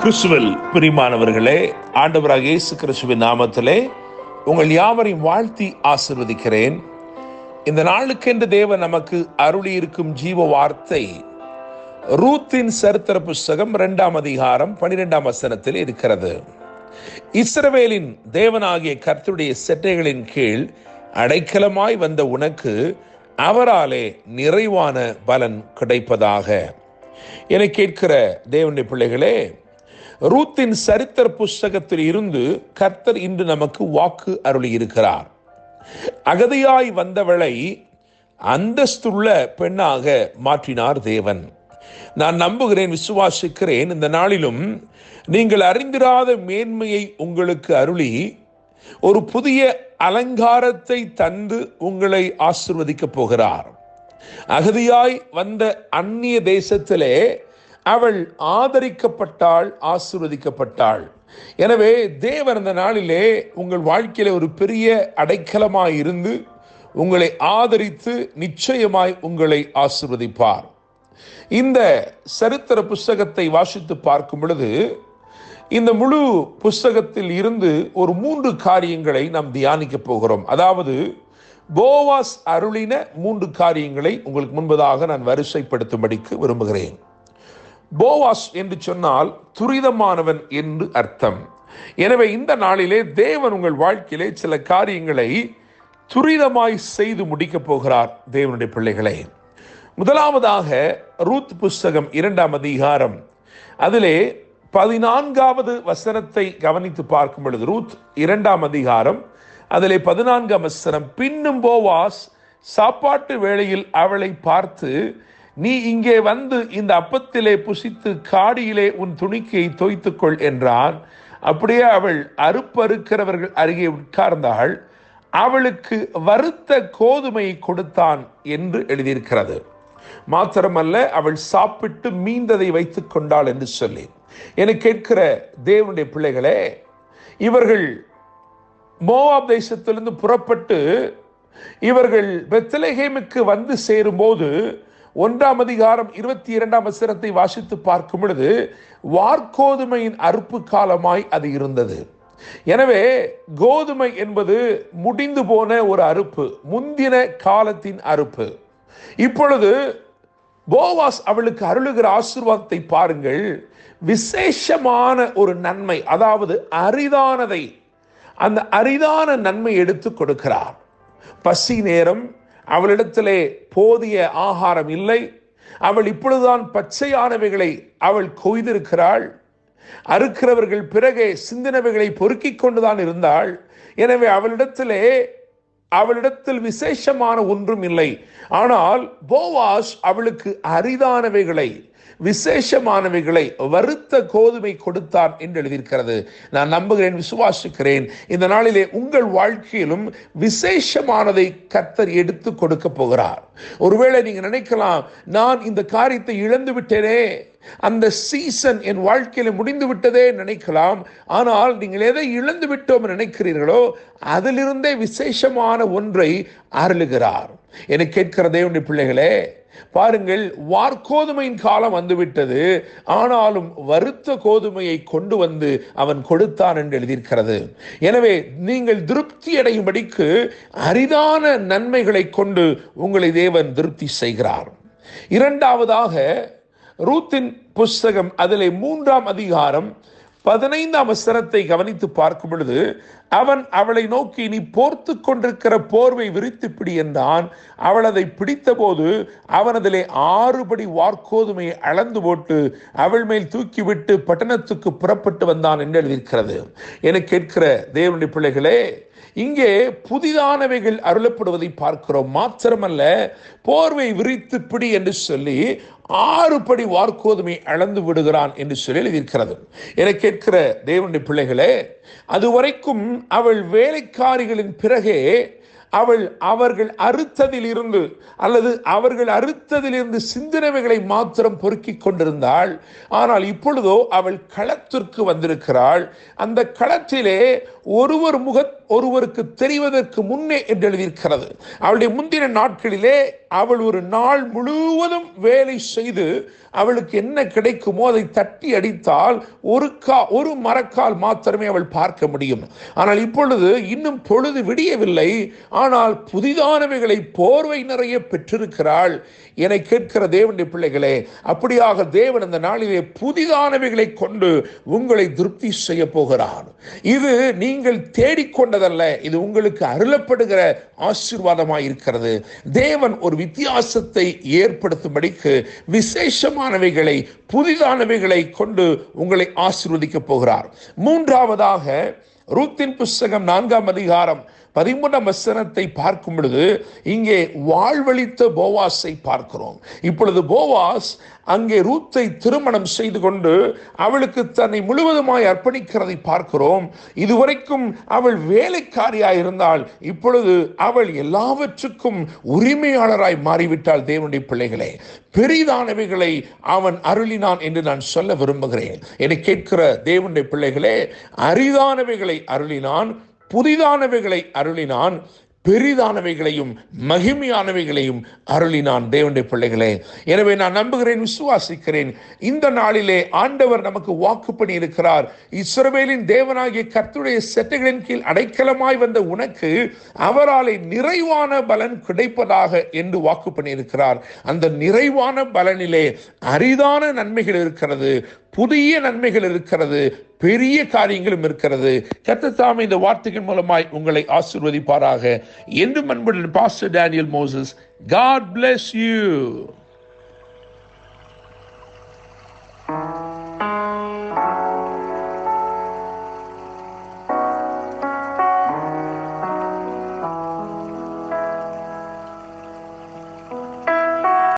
கிறிஸ்துவில் பிரியமானவர்களே, ஆண்டவராக இயேசு கிறிஸ்துவின் நாமத்திலே உங்கள் யாவரையும் வாழ்த்தி ஆசீர்வதிக்கிறேன். இந்த நாளுக்கென்று தேவன் நமக்கு அருளி இருக்கும் ஜீவ வார்த்தை ரூத்தின் சரித்திர புஸ்தகம் 2ஆம் அதிகாரம் 12ஆம் வசனத்தில் இருக்கிறது. இஸ்ரவேலின் தேவனாகிய கர்த்தருடைய செட்டைகளின் கீழ் அடைக்கலமாய் வந்த உனக்கு அவராலே நிறைவான பலன் கிடைப்பதாக. என கேட்கிற தேவனுடைய பிள்ளைகளே, ரூத்தின் சரித்திர புஸ்தகத்தில் இருந்து கர்த்தர் இன்று நமக்கு வாக்கு அருளி இருக்கிறார். அகதியாய் வந்தவளை அந்தஸ்துள்ள பெண்ணாக மாற்றினார் தேவன். நான் நம்புகிறேன், விசுவாசிக்கிறேன், இந்த நாளிலும் நீங்கள் அறிந்திராத மேன்மையை உங்களுக்கு அருளி ஒரு புதிய அலங்காரத்தை தந்து உங்களை ஆசீர்வதிக்கப் போகிறார். அகதியாய் வந்த அந்நிய தேசத்திலே அவள் ஆதரிக்கப்பட்டாள், ஆசீர்வதிக்கப்பட்டாள். எனவே தேவன் அந்த நாளிலே உங்கள் வாழ்க்கையில ஒரு பெரிய அடைக்கலமாய் இருந்து உங்களை ஆதரித்து நிச்சயமாய் உங்களை ஆசீர்வதிப்பார். இந்த சரித்திர புஸ்தகத்தை வாசித்து பார்க்கும் பொழுது இந்த முழு புஸ்தகத்தில் இருந்து ஒரு 3 காரியங்களை நாம் தியானிக்க போகிறோம். அதாவது போவாஸ் அருளின 3 காரியங்களை உங்களுக்கு முன்பதாக நான் வரிசைப்படுத்தும்படிக்கு விரும்புகிறேன். போவாஸ் என்று சொன்னால் துரிதமானவன் என்று அர்த்தம். எனவே இந்த நாளிலே தேவன் உங்கள் வாழ்க்கையிலே சில காரியங்களை துரிதமாய் செய்து முடிக்கப் போகிறார். தேவனுடைய பிள்ளைகளே, முதலாவதாக ரூத் புஸ்தகம் 2ஆம் அதிகாரம் அதிலே 14வது வசனத்தை கவனித்து பார்க்கும் பொழுது, ரூத் 2ஆம் அதிகாரம் அதிலே 14ஆம் வசனம், பின்னும் போவாஸ் சாப்பாட்டு வேளையில் அவளை பார்த்து, நீ இங்கே வந்து இந்த அப்பத்திலே புசித்து காடியிலே உன் துணிக்கையை தோய்த்துக்கொள் என்றான். அப்படியே அவள் அறுப்பறுக்கிறவர்கள் அருகே உட்கார்ந்தாள். அவளுக்கு வறுத்த கோதுமையை கொடுத்தான் என்று எழுதியிருக்கிறது. மாத்திரமல்ல, அவள் சாப்பிட்டு மீந்ததை வைத்துக் கொண்டாள் என்று சொல்லி. என கேட்கிற தேவனுடைய பிள்ளைகளே, இவர்கள் மோவாப் தேசத்திலிருந்து புறப்பட்டு இவர்கள் பெத்லெகேமுக்கு வந்து சேரும்போது 1ஆம் அதிகாரம் 22ஆம் வசனத்தை வாசித்து பார்க்கும் பொழுது வார்கோதுமையின் அறுப்பு காலமாய் அது இருந்தது. எனவே கோதுமை என்பது முடிந்து போன ஒரு அறுப்பு, முந்தின காலத்தின் அறுப்பு. இப்பொழுது போவாஸ் அவளுக்கு அருளுகிற ஆசீர்வாதத்தை பாருங்கள். விசேஷமான ஒரு நன்மை, அதாவது அரிதானதை, அந்த அரிதான நன்மை எடுத்து கொடுக்கிறார். பசி நேரம், அவளிடத்திலே போதிய ஆகாரம் இல்லை. அவள் இப்பொழுதுதான் பச்சையானவைகளை அவள் கொய்திருக்கிறாள். அறுக்கிறவர்கள் பிறகே சிந்தினவைகளை பொறுக்கிக் கொண்டுதான் இருந்தாள். எனவே அவளிடத்தில் விசேஷமான ஒன்றும் இல்லை. ஆனால் போவாஸ் அவளுக்கு அரிதானவைகளை, விசேஷமானவைகளை, வறுத்த கோதுமை கொடுத்தான் என்று எழுதியிருக்கிறது. நான் நம்புகிறேன், விசுவாசிக்கிறேன், இந்த நாளிலே உங்கள் வாழ்க்கையிலும் விசேஷமானதை கர்த்தர் எடுத்து கொடுக்க போகிறார். ஒருவேளை நீங்க நினைக்கலாம், நான் இந்த காரியத்தை இழந்து விட்டேனே, அந்த சீசன் என் வாழ்க்கையில முடிந்து விட்டதே நினைக்கலாம். ஆனால் நீங்கள் எதை இழந்து விட்டோம் நினைக்கிறீர்களோ அதிலிருந்தே விசேஷமான ஒன்றை அருளுகிறார். என கேட்கிற தேவனுடைய பிள்ளைகளே, பாருங்கள், வார்கோதுமையின் காலம் வந்துவிட்டது, ஆனாலும் வறுத்த கோதுமையை கொண்டு வந்து அவன் கொடுத்தான் என்று எழுதியிருக்கிறது. எனவே நீங்கள் திருப்தி அடையும்படிக்கு அரிதான நன்மைகளை கொண்டு உங்களை தேவன் திருப்தி செய்கிறார். இரண்டாவதாக ரூத்தின் புஸ்தகம் அதிலே 3ஆம் அதிகாரம் 15ஆம் வசனத்தை கவனித்து பார்க்கும் பொழுது, அவன் அவளை நோக்கி, நீ போர்த்து கொண்டிருக்கிற போர்வை விரித்து பிடி என்றான். அவள் அதை பிடித்த போது அவன் அதிலே 6 படி வார்கோதுமையை அளந்து போட்டு அவள் மேல் தூக்கிவிட்டு பட்டணத்துக்கு புறப்பட்டு வந்தான் என்று எழுதியிருக்கிறது. என கேட்கிற தேவனுடைய பிள்ளைகளே, இங்கே புதிதானவைகள் அருளப்படுவதை பார்க்கிறோம். மாத்திரமல்ல, போர்வை விரித்து பிடி என்று சொல்லி 6 படி வார்கோதுமை அளந்து விடுகிறான் என்று சொல்லி எழுதியிருக்கிறது. என கேட்கிற தேவனுடைய பிள்ளைகளே, அதுவரைக்கும் அவள் வேலைக்காரிகளின் பிறகே அவர்கள் அறுத்ததில் இருந்து அல்லது அவர்கள் அறுத்ததிலிருந்து சிந்தனைகளை மாத்திரம் பொறுக்கிக் கொண்டிருந்தாள். ஆனால் இப்பொழுதோ அவள் களத்திற்கு வந்திருக்கிறாள். அந்த களத்திலே ஒருவர் ஒருவருக்கு தெரிவதற்கு முன்னே என்று எழுதியிருக்கிறது. அவளுடைய முந்தின நாட்களிலே அவள் ஒரு நாள் முழுவதும் வேலை செய்து அவளுக்கு என்ன கிடைக்குமோ அதை தட்டி அடித்தால் ஒரு மரக்கால் மாத்திரமே அவள் பார்க்க முடியும். ஆனால் இப்பொழுது இன்னும் பொழுது விடியவில்லை, ஆனால் புதிதானவைகளை போர்வை நிறைய பெற்றிருக்கிறாள். என கேட்கிற தேவனுடைய பிள்ளைகளே, அப்படியாக தேவன் இந்த நாளிலே புதிதானவைகளை கொண்டு உங்களை திருப்தி செய்ய போகிறார். இது நீங்கள் தேடிக்கொண்டதல்ல, இது உங்களுக்கு அருளப்படுகிற ஆசீர்வாதமாய் இருக்கிறது. தேவன் ஒரு வித்தியாசத்தை ஏற்படுத்தும்படிக்கு விசேஷமானவைகளை புதிதானவைகளை கொண்டு உங்களை ஆசீர்வதிக்க போகிறார். மூன்றாவதாக ரூத்தின் புஸ்தகம் 4ஆம் அதிகாரம் 13ஆம் வசனத்தை பார்க்கும் பொழுது இங்கே வாழ்வளித்த போவாஸை பார்க்கிறோம். இப்பொழுது போவாஸ் அங்கே ரூத்தை திருமணம் செய்து கொண்டு அவளுக்கு தன்னை முழுவதுமாய் அர்ப்பணிக்கிறதை பார்க்கிறோம். இதுவரைக்கும் அவள் வேலைக்காரியாய் இருந்தால் இப்பொழுது அவள் எல்லாவற்றுக்கும் உரிமையாளராய் மாறிவிட்டாள். தேவனுடைய பிள்ளைகளே, பெரிதானவைகளை அவன் அருளினான் என்று நான் சொல்ல விரும்புகிறேன். என்னை கேட்கிற தேவனுடைய பிள்ளைகளே, அரிதானவைகளை அருளினான், புதிதானவைகளை அருளினான், பெரிதானவைகளையும் மகிமையானவைகளையும் அருளினான். தேவனுடைய பிள்ளைகளே, எனவே நான் நம்புகிறேன், விசுவாசிக்கிறேன், இந்த நாளிலே ஆண்டவர் நமக்கு வாக்கு பண்ணி இருக்கிறார். இஸ்ரவேலின் தேவனாகிய கர்த்தருடைய செட்டைகளின் கீழ் அடைக்கலமாய் வந்த உனக்கு அவராலே நிறைவான பலன் கிடைப்பதாக என்று வாக்கு பண்ணி இருக்கிறார். அந்த நிறைவான பலனிலே அரிதான நன்மைகள் இருக்கிறது, புதிய நன்மைகள் இருக்கிறது, பெரிய காரியங்களும் இருக்கிறது. கர்த்தர் தாமே இந்த வார்த்தைகள் மூலமாய் உங்களை ஆசீர்வதிப்பாராக. என்றும் அன்புடன் pastor Daniel Moses. God bless you.